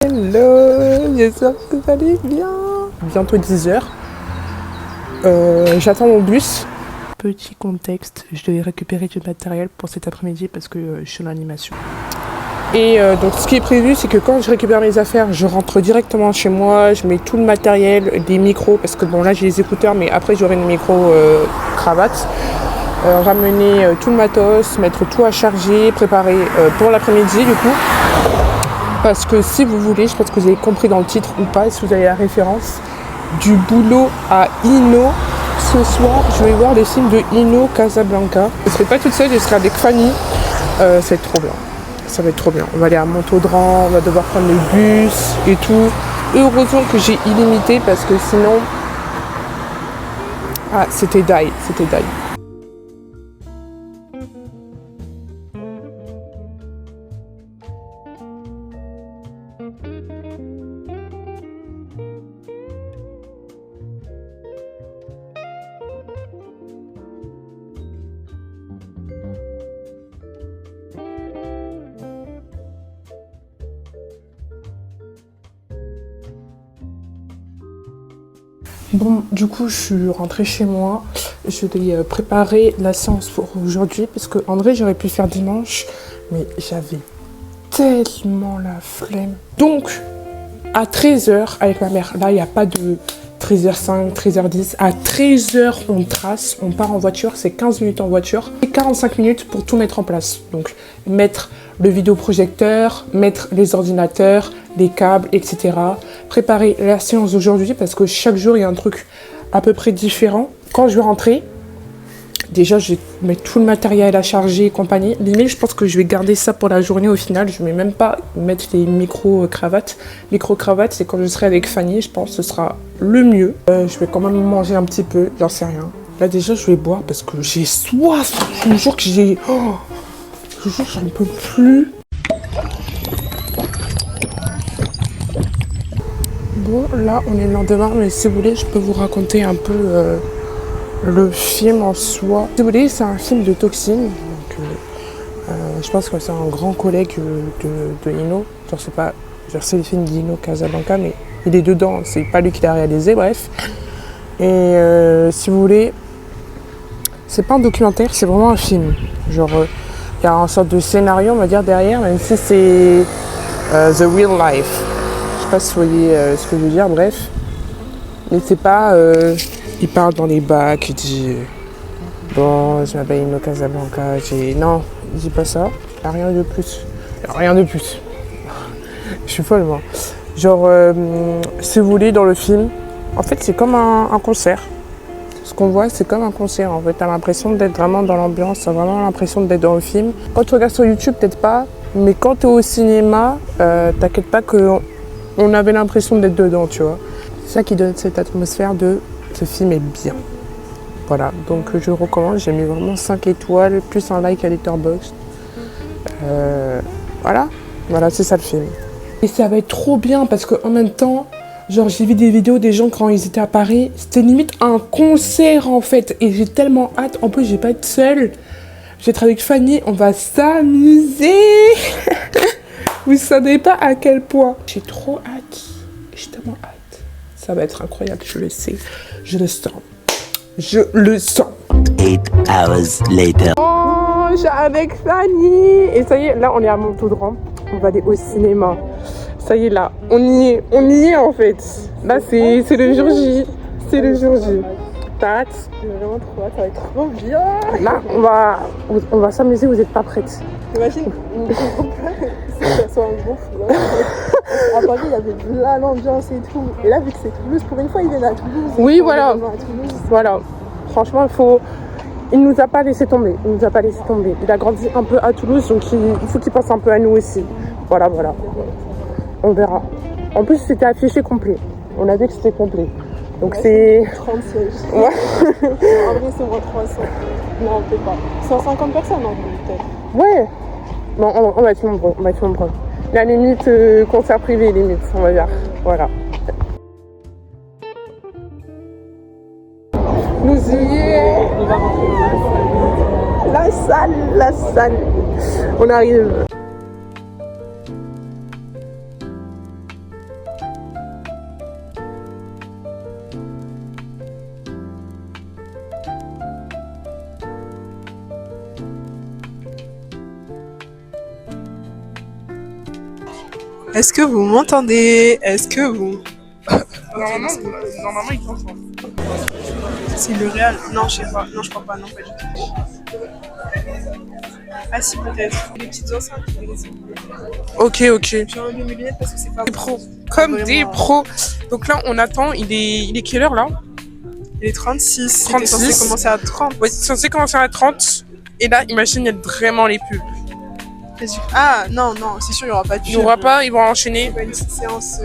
Hello, j'espère que vous allez bien. Bientôt 10h. J'attends mon bus. Petit contexte, je devais récupérer du matériel pour cet après-midi parce que je suis en animation. Et donc ce qui est prévu, c'est que quand je récupère mes affaires, je rentre directement chez moi, je mets tout le matériel, des micros, parce que bon là j'ai les écouteurs, mais après j'aurai une micro cravate. Ramener tout le matos, mettre tout à charger, préparer pour l'après-midi du coup. Parce que si vous voulez, je pense que vous avez compris dans le titre ou pas, si vous avez la référence, du boulot à Ino. Ce soir, je vais voir le film de Ino Casablanca. Je ne serai pas toute seule, je serai avec Fanny. Ça va être trop bien. Ça va être trop bien. On va aller à Montaudran, on va devoir prendre le bus et tout. Heureusement que j'ai illimité parce que sinon... Ah, c'était die. Bon, du coup, je suis rentrée chez moi. Je vais préparer la séance pour aujourd'hui parce que en vrai, j'aurais pu faire dimanche, mais j'avais tellement la flemme. Donc, à 13h avec ma mère, là, il n'y a pas de 13h05, 13h10. À 13h, on trace, on part en voiture. C'est 15 minutes en voiture et 45 minutes pour tout mettre en place. Donc, mettre le vidéoprojecteur, mettre les ordinateurs, les câbles, etc. Préparer la séance d'aujourd'hui parce que chaque jour, il y a un truc à peu près différent. Quand je vais rentrer, déjà, je vais mettre tout le matériel à charger et compagnie. Limite, je pense que je vais garder ça pour la journée au final. Je ne vais même pas mettre les micro-cravates. Micro-cravates, c'est quand je serai avec Fanny, je pense que ce sera le mieux. Je vais quand même manger un petit peu, j'en sais rien. Là, déjà, je vais boire parce que j'ai soif. Je vous jure que j'ai... Oh, je vous jure que j'en peux plus. Bon, là, on est le lendemain, mais si vous voulez, je peux vous raconter un peu le film en soi. Si vous voulez, c'est un film de Toxine. Donc, je pense que c'est un grand collègue de Ino. Genre, c'est le film d'Ino Casablanca, mais il est dedans. C'est pas lui qui l'a réalisé, bref. Et si vous voulez, c'est pas un documentaire, c'est vraiment un film. Genre, il y a une sorte de scénario, on va dire, derrière, même si c'est the real life. Je sais pas si vous voyez ce que je veux dire, bref. Mais c'est pas... il parle dans les bacs, il dit... Bon, je m'appelle Ino Casablanca, Non, il dit pas ça. Il n'y a rien de plus. Rien de plus. Je suis folle, moi. Genre, si vous voulez, dans le film, en fait, c'est comme un concert. Ce qu'on voit, c'est comme un concert, en fait. T'as l'impression d'être vraiment dans l'ambiance, t'as vraiment l'impression d'être dans le film. Quand tu regardes sur YouTube, peut-être pas, mais quand t'es au cinéma, t'inquiète pas qu'on avait l'impression d'être dedans, tu vois. C'est ça qui donne cette atmosphère de ce film est bien. Voilà, donc je recommande, j'ai mis vraiment 5 étoiles, plus un like à Letterboxd. Voilà, c'est ça le film. Et ça va être trop bien parce qu'en même temps, genre j'ai vu des vidéos des gens quand ils étaient à Paris, c'était limite un concert en fait. Et j'ai tellement hâte, en plus je vais pas être seule. Je vais être avec Fanny, on va s'amuser. Vous savez pas à quel point. J'ai trop hâte, j'ai tellement hâte. Ça va être incroyable, je le sais, je le sens. Je le sens. 8 hours later. Oh, je suis avec Fanny. Et ça y est, là on est à Montaudran. On va aller au cinéma. Ça y est, là, on y est en fait. Là c'est le jour J. C'est le jour J. T'as hâte? J'ai vraiment trop hâte, ça va être trop bien. Là, on va s'amuser, vous êtes pas prêtes. Imagine, si ça soit un gros fou. À Paris, il y avait de là l'ambiance et tout. Et là, vu que c'est Toulouse, pour une fois, ils viennent à Toulouse. Oui, voilà. Toulouse. Voilà. Franchement, il nous a pas laissé tomber. Il a grandi un peu à Toulouse, donc il faut qu'il pense un peu à nous aussi. Voilà. On verra. En plus, c'était affiché complet. On a vu que c'était complet. Donc ouais, c'est... 30 sièges. Ouais. En vrai, c'est moins 300. Non, on peut pas. 150 personnes, en vrai, peut-être. Ouais. Non, on va être nombreux. La limite, concert privé, limite, on va dire. Voilà. Nous y est. La salle. On arrive. Est-ce que vous m'entendez? Est-ce que vous... Normalement, ils t'entendent. C'est le réel? Non, je sais pas. Non, je crois pas. Non, pas du tout. Ah si, peut-être. Les petites enceintes. Ok. Je vais enlever mes lunettes parce que c'est pas Des bon. pros. Comme Vraiment. des pros. Donc là, on attend. Il est quelle heure là? Il est 36. 36. C'était censé commencer à 30. Ouais, c'est censé commencer à 30. Et là, imagine, il y a vraiment les pubs. Ah non, c'est sûr, il n'y aura pas de Il n'y aura pas, ils vont enchaîner. C'est pas une petite séance.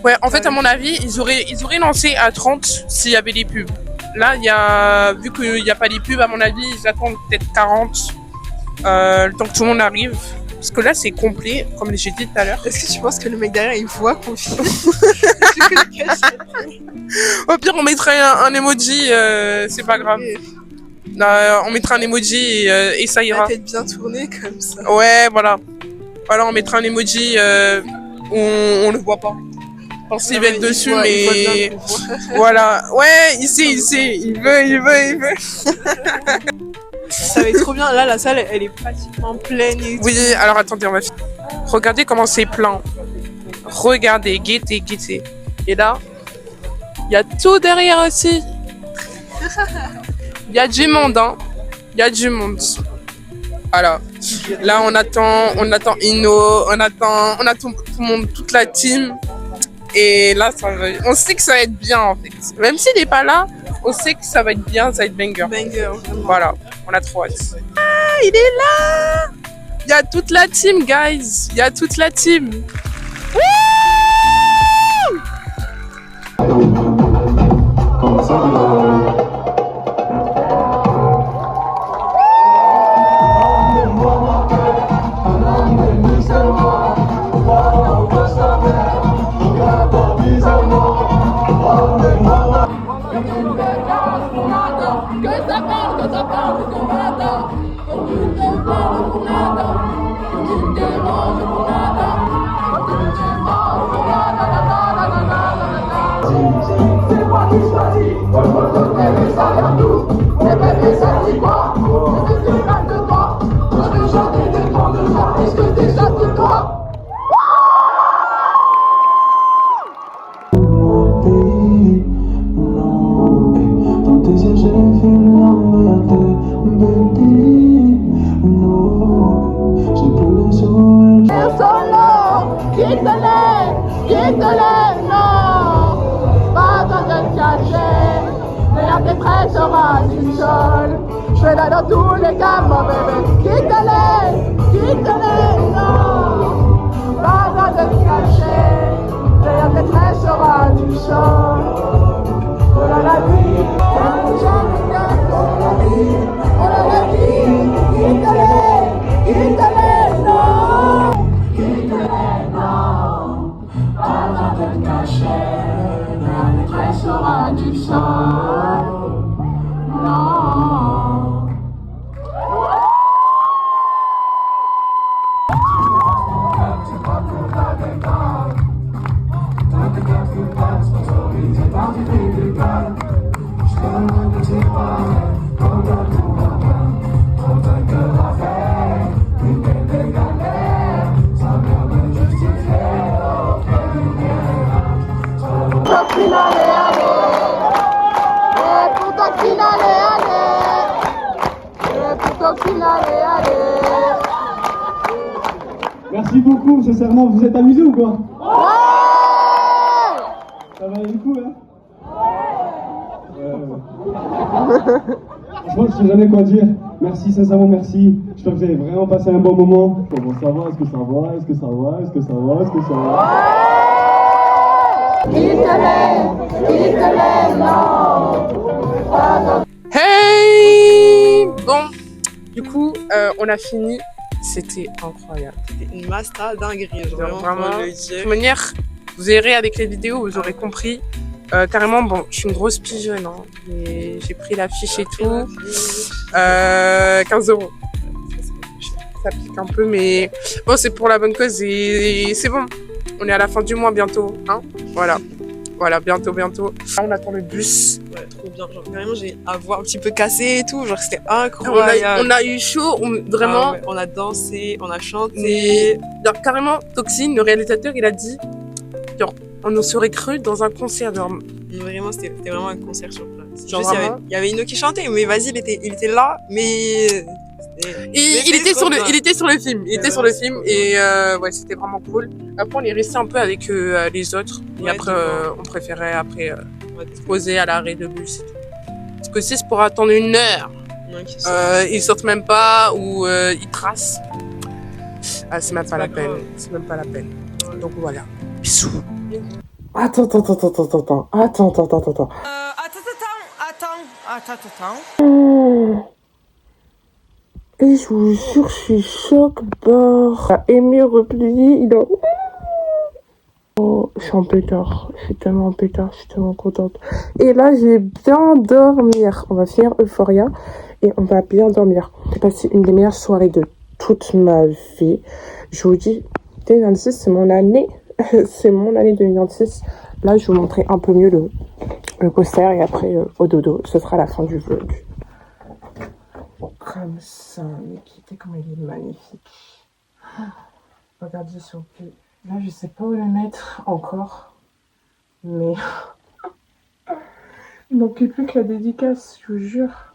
Ouais, en fait, à mon avis, ils auraient lancé à 30 s'il y avait les pubs. Là, vu qu'il n'y a pas les pubs, à mon avis, ils attendent peut-être 40. Le temps que tout le monde arrive. Parce que là, c'est complet, comme j'ai dit tout à l'heure. Est-ce que tu penses que le mec derrière, il voit qu'on filme? Au pire, on mettrait un emoji, c'est pas grave. On mettra un emoji et ça ira. La tête bien tournée comme ça. Ouais, voilà. Voilà, on mettra un emoji où on le voit pas. Je pense qu'il va être dessus, mais... Voilà. Ouais, il sait. Il veut. Ça va être trop bien. Là, la salle, elle est pratiquement pleine. Et Oui, alors attendez, on va finir. Regardez comment c'est plein. Regardez, guettez. Et là, il y a tout derrière aussi. Il y a du monde, hein. Il y a du monde. Voilà. Là, on attend Ino, on attend tout le monde, toute la team. Et là, on sait que ça va être bien, en fait. Même s'il n'est pas là, on sait que ça va être bien, ça va être banger. Vraiment. Voilà, on a trop hâte. Ah, il est là! Il y a toute la team, guys. Il y a toute la team. Quitte-les, non, pas dans un cachet, mais la détresse sera du sol. Je fais là dans tous les cas, mon bébé. Quitte-les, non, pas dans un cachet, mais la détresse sera du sol. Oh là la vie, oh là la vie, quitte-les, non. La détresse sera du sol. Non. Merci beaucoup, sincèrement, vous êtes amusés ou quoi? Ouais. Ça valait le coup, hein? Franchement, je sais jamais quoi dire. Merci, sincèrement, merci. Je trouve que vous avez vraiment passé un bon moment. Comment ça va? Est-ce que ça va? Est-ce que ça va? Est-ce que ça va? Est-ce que ça va? Hey! Bon, du coup, on a fini. C'était incroyable. C'était une master dinguerie, Vraiment, de toute manière, vous verrez avec les vidéos, vous aurez compris. Carrément, bon, je suis une grosse pigeonne, hein, mais j'ai pris l'affiche et tout. 15 €. Ça pique un peu, mais bon, c'est pour la bonne cause et c'est bon. On est à la fin du mois bientôt, hein. Voilà, bientôt. Là, on attend le bus. trop bien. Genre, carrément, j'ai à voir un petit peu cassé et tout. Genre, c'était incroyable. On a eu chaud, vraiment. Ah ouais, on a dansé, on a chanté. Mais genre, carrément, Toxine, le réalisateur, il a dit, genre, on nous serait cru dans un concert. Genre, Vraiment, c'était vraiment un concert sur place. Genre Juste, vraiment il y avait Ino qui chantait, mais vas-y, il était là, mais. il était sur le film. Il était sur le film trop et ouais, c'était vraiment cool. Après, on est resté un peu avec les autres. Et Ouais, après, on préférait après Ouais, se poser à l'arrêt de bus. Et tout. Parce que si c'est pour attendre 1 heure, ils sortent même pas ou ils tracent. Ah, c'est même pas la peine. C'est même pas la peine. Donc voilà. Bisous. Attends. Et je vous jure, je suis choc-bord. Aimé replié, il a... Oh, je suis en pétard. Je suis tellement en pétard, je suis tellement contente. Et là, j'ai bien dormir. On va finir Euphoria et on va bien dormir. J'ai passé une des meilleures soirées de toute ma vie. Je vous dis, 2026, c'est mon année. C'est mon année 2026. Là, je vais vous montrer un peu mieux le poster et après, au dodo. Ce sera la fin du vlog. Comme ça, mais écoutez comme il est magnifique. Regardez s'il vous plaît. Là, je sais pas où le mettre encore. Mais il manquait plus que la dédicace, je vous jure.